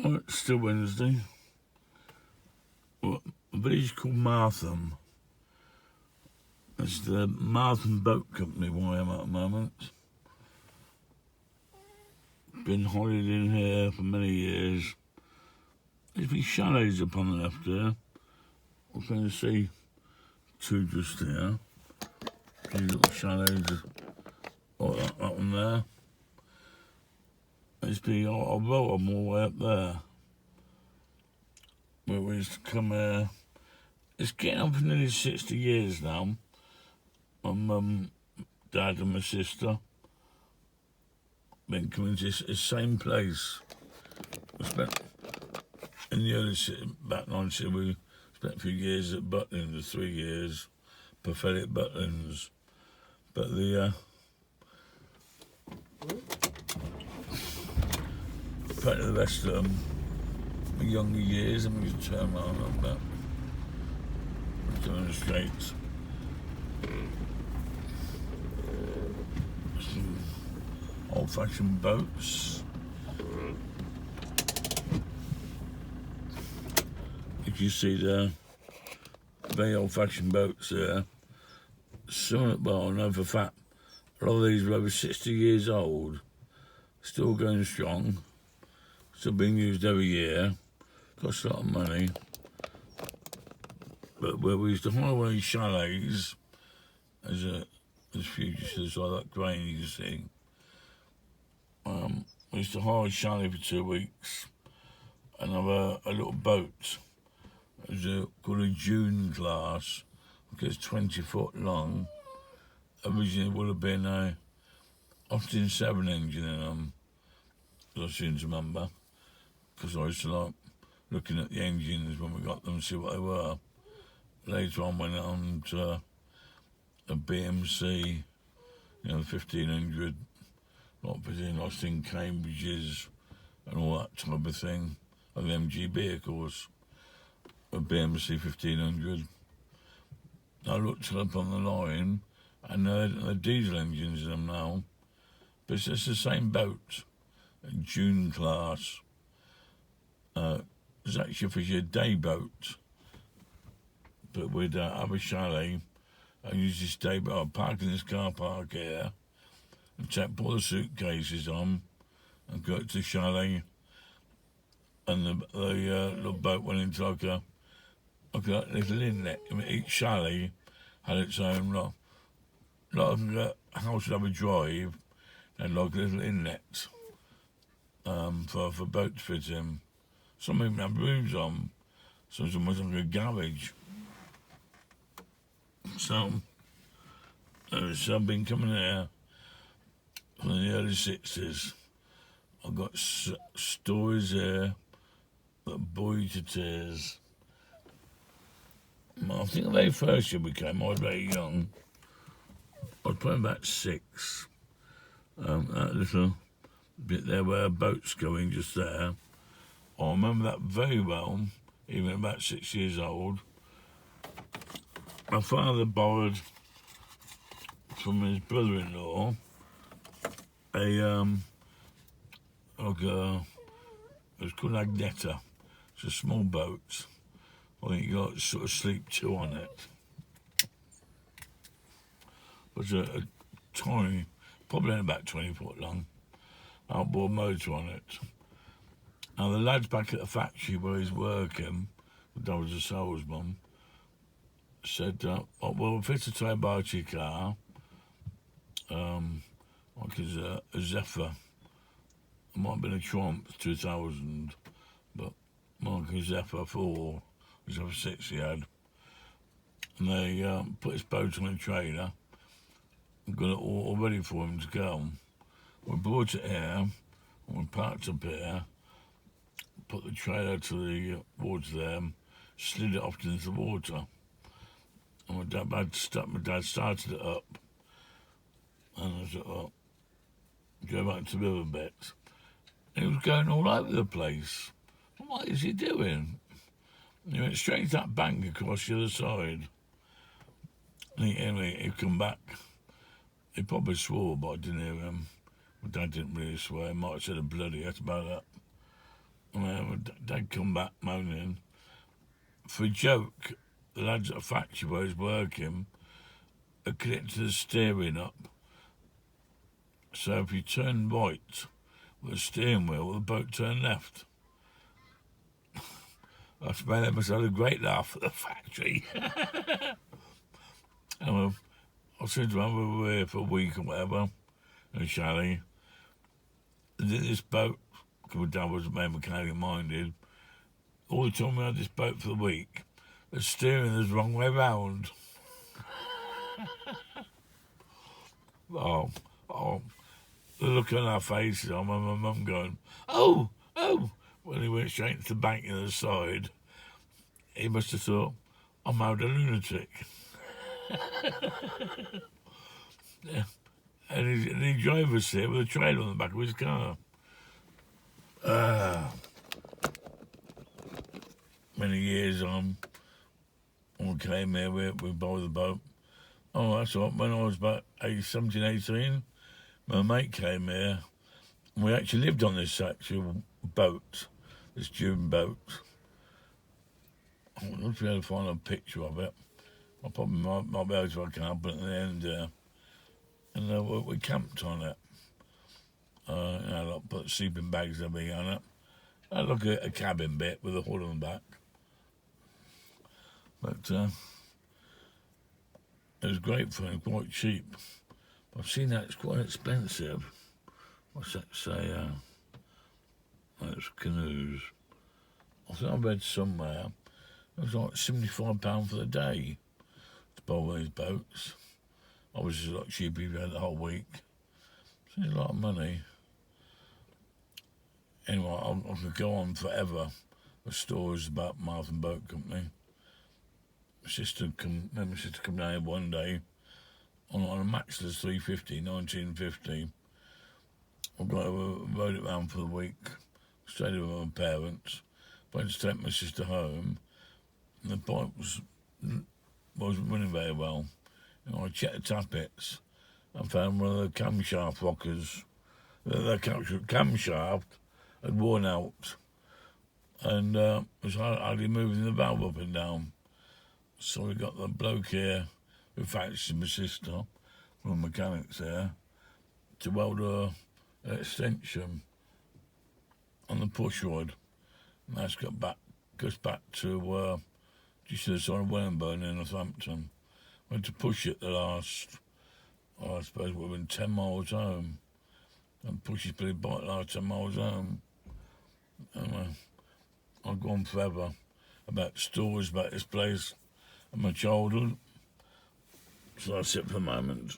Oh, it's still Wednesday. Well, a village called Martham. It's the Martham Boat Company where I am at the moment. Been holidayed in here for many years. There's been chalets up on the left there. We can see two just there. These little chalets, like that one there. It's been, I wrote them all the way up there. Where we used to come here. It's getting up for nearly 60 years now. My mum, dad and my sister been coming to the same place. We spent, in the early, back 90s, we spent a few years at Butlins, 3 years, pathetic Butlins. But apparently the rest of them, my younger years, and we just turn around like that. Doing the streets. Some old-fashioned boats. If you see the very old-fashioned boats there, some, well, I know for a fact, a lot of these are over 60 years old, still going strong, still being used every year, costs a lot of money. But where we used to hire away chalets, as fugitives like that grain you see, we used to hire a chalet for 2 weeks and have a little boat. It was called a June class, because it's 20 foot long. Originally it would have been a Austin 7 engine in them, as I seem to remember, because I used to like looking at the engines when we got them to see what they were. Later on went on to a BMC, 1500, not between Austin, Cambridges and all that type of thing, of the MGB of course, a BMC 1500. I looked it up on the line and they're diesel engines in them now, but it's the same boat, a June class. It's actually a day boat. But we'd have a chalet and use this day, but I'd park in this car park here and take all the suitcases on and go to the chalet, and the little boat went into like a little inlet. I mean, each chalet had its own lot. A lot of the house would have a drive and like a little inlet for boat to fit in. Some even have rooms on, so it's almost like a garage. So I've been coming here from the early 60s. I've got stories here that bore you to tears. I think the very first year we came, I was very young. I was probably about 6. That little bit there where a boat's going, just there. I remember that very well, even about 6 years old. My father borrowed from his brother-in-law it was called Agnetta. It's a small boat. I think you got sort of sleep 2 on it. It was a tiny, probably only about 20 foot long, outboard motor on it. Now the lads back at the factory where he's working, I was a salesman, said, we'll fit a tow bar to your car, like a Zephyr. It might have been a Trump 2000, but like a Zephyr 4, Zephyr 6 he had. And they put his boat on a trailer and got it all ready for him to go. We brought it here, and we parked up here, put the trailer to the water there, slid it off into the water. And my dad started it up, and I thought, go back to the river bit. And he was going all over the place. What is he doing? And he went straight to that bank across the other side. And he'd come back. He probably swore, but I didn't hear him. My dad didn't really swear. He might have said a bloody, that's about that. And my dad come back moaning. For a joke, the lads at the factory where he's working had connected the steering up. So if you turn right with the steering wheel, the boat turned left. I suppose they must have had a great laugh at the factory. And I said to him, we were here for a week or whatever, in a chalet. This boat, because my dad was very mechanically minded, all the time we had this boat for the week, the steering was the wrong way round. Oh, the look on our faces, I remember my mum going, oh, when he went straight to the bank the other side. He must have thought, I'm out a lunatic. Yeah. And he drove us here with a trailer on the back of his car. Many years on, when we came here, we borrowed the boat. Oh, that's right. When I was about 17, 18, my mate came here, and we actually lived on this actual boat, this June boat. I don't know if you ever find a picture of it. I probably might be able to work out, but at the end, and we camped on it. Like put sleeping bags and everything on it. I look at a cabin bit with a hood on the back. But it was great fun, quite cheap. I've seen that it's quite expensive. What's that say? It's canoes. I think I read somewhere it was like £75 for the day to borrow these boats. Obviously, a lot cheaper if you had the whole week. It's a lot of money. Anyway, I could go on forever with stories about Martham Boat Company. My sister come down here one day on a Maxler's 350, 1950. I rode it round for the week, stayed with my parents, went to take my sister home, and the bike wasn't running very well. I checked the tappets and found one of the camshaft rockers. The camshaft had worn out, and was hardly moving the valve up and down. So we got the bloke here who factories my sister, one of the mechanics there, to weld an extension on the push rod. And that's goes back to just to the side of Wellingborough in Northampton. Went to push it the last, I suppose we've been 10 miles home. And push his bloody bike the last 10 miles home. Anyway, I've gone forever about stories about this place and my childhood. So that's it for the moment.